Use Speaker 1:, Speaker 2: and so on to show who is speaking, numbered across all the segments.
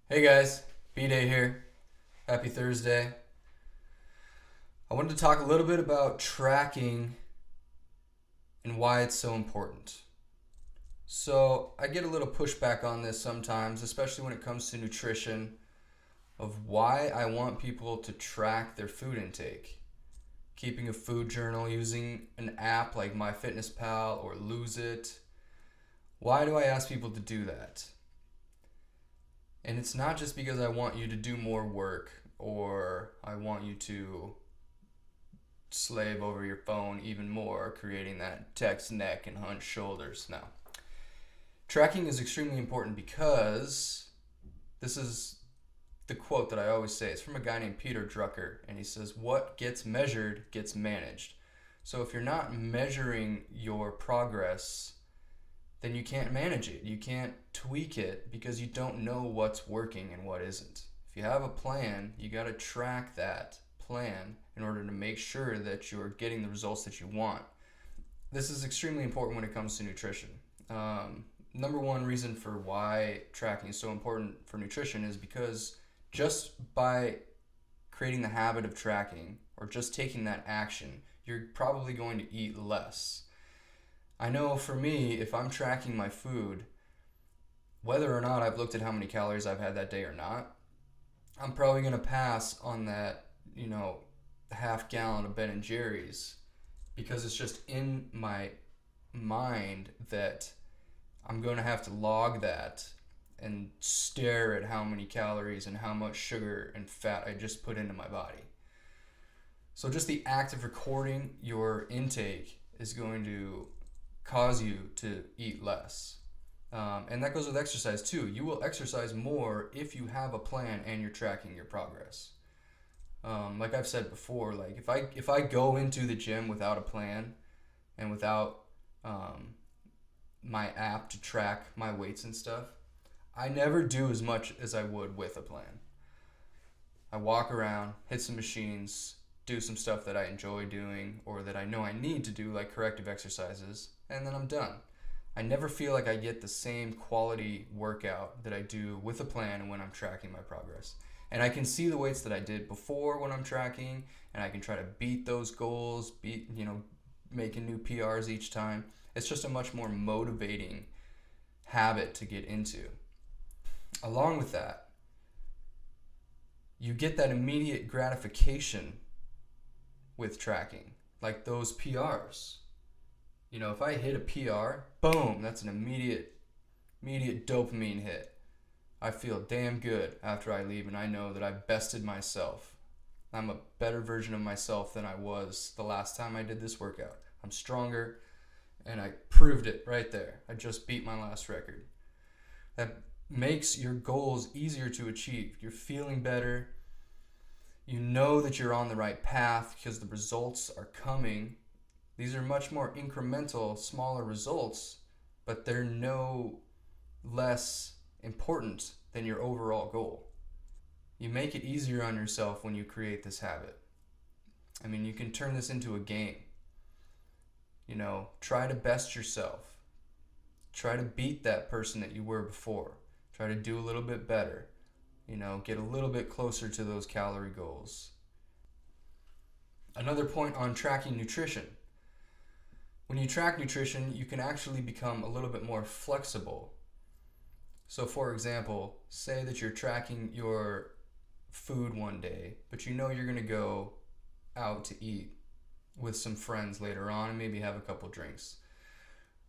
Speaker 1: Hey guys, B-Day here. Happy Thursday. I wanted to talk a little bit about tracking and why it's so important. So, I get a little pushback on this sometimes, especially when it comes to nutrition, of why I want people to track their food intake. Keeping a food journal using an app like MyFitnessPal or Lose It. Why do I ask people to do that? And it's not just because I want you to do more work or I want you to slave over your phone even more, creating that text neck and hunched shoulders. No. Tracking is extremely important because this is the quote that I always say. It's from a guy named Peter Drucker, and he says, "What gets measured gets managed." So if you're not measuring your progress, then you can't manage it. You can't tweak it because you don't know what's working and what isn't. If you have a plan, you got to track that plan in order to make sure that you're getting the results that you want. This is extremely important when it comes to nutrition. Number one reason for why tracking is so important for nutrition is because just by creating the habit of tracking or just taking that action, you're probably going to eat less. I know for me, if I'm tracking my food, whether or not I've looked at how many calories I've had that day or not, I'm probably going to pass on that, half gallon of Ben and Jerry's because it's just in my mind that I'm going to have to log that and stare at how many calories and how much sugar and fat I just put into my body. So just the act of recording your intake is going to cause you to eat less. And that goes with exercise too. You will exercise more if you have a plan and you're tracking your progress. Like I've said before, like if I go into the gym without a plan and without my app to track my weights and stuff, I never do as much as I would with a plan. I walk around, hit some machines, do some stuff that I enjoy doing or that I know I need to do, like corrective exercises, and then I'm done. I never feel like I get the same quality workout that I do with a plan and when I'm tracking my progress. And I can see the weights that I did before when I'm tracking, and I can try to beat those goals, making new PRs each time. It's just a much more motivating habit to get into. Along with that, you get that immediate gratification with tracking, like those PRs. If I hit a PR, boom, that's an immediate dopamine hit. I feel damn good after I leave, and I know that I've bested myself. I'm a better version of myself than I was the last time I did this workout. I'm stronger, and I proved it right there. I just beat my last record. That makes your goals easier to achieve. You're feeling better. You know that you're on the right path because the results are coming. These are much more incremental, smaller results, but they're no less important than your overall goal. You make it easier on yourself when you create this habit. I mean, you can turn this into a game. Try to best yourself. Try to beat that person that you were before. Try to do a little bit better. Get a little bit closer to those calorie goals. Another point on tracking nutrition. When you track nutrition, you can actually become a little bit more flexible. So for example, say that you're tracking your food one day, but you're going to go out to eat with some friends later on and maybe have a couple drinks.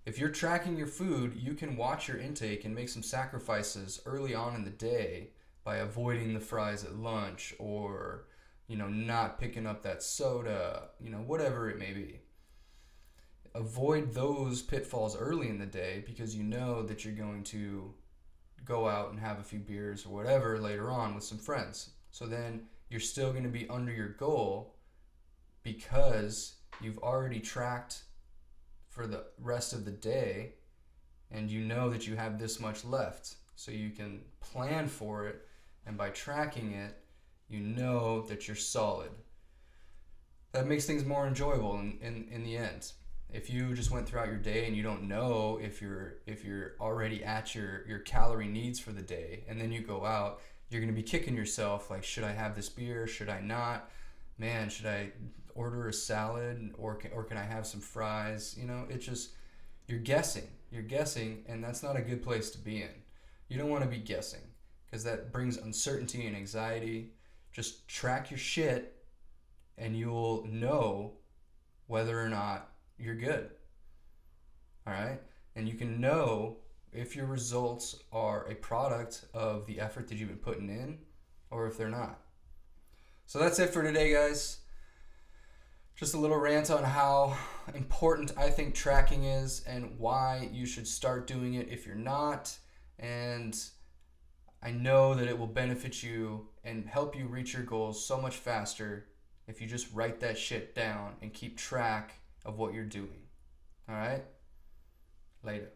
Speaker 1: If you're tracking your food, you can watch your intake and make some sacrifices early on in the day by avoiding the fries at lunch or, not picking up that soda, whatever it may be. Avoid those pitfalls early in the day because you know that you're going to go out and have a few beers or whatever later on with some friends. So then you're still going to be under your goal because you've already tracked for the rest of the day and you know that you have this much left. So you can plan for it, and by tracking it, you know that you're solid. That makes things more enjoyable in the end. If you just went throughout your day and you don't know if you're already at your calorie needs for the day, and then you go out, you're gonna be kicking yourself like, should I have this beer? Should I not? Man, should I order a salad, or can I have some fries? You know, it just, you're guessing. You're guessing, and that's not a good place to be in. You don't want to be guessing, because that brings uncertainty and anxiety. Just track your shit, and you'll know whether or not you're good. All right? And you can know if your results are a product of the effort that you've been putting in, or if they're not. So that's it for today, guys. Just a little rant on how important I think tracking is and why you should start doing it if you're not. And I know that it will benefit you and help you reach your goals so much faster if you just write that shit down and keep track of what you're doing. All right? Later.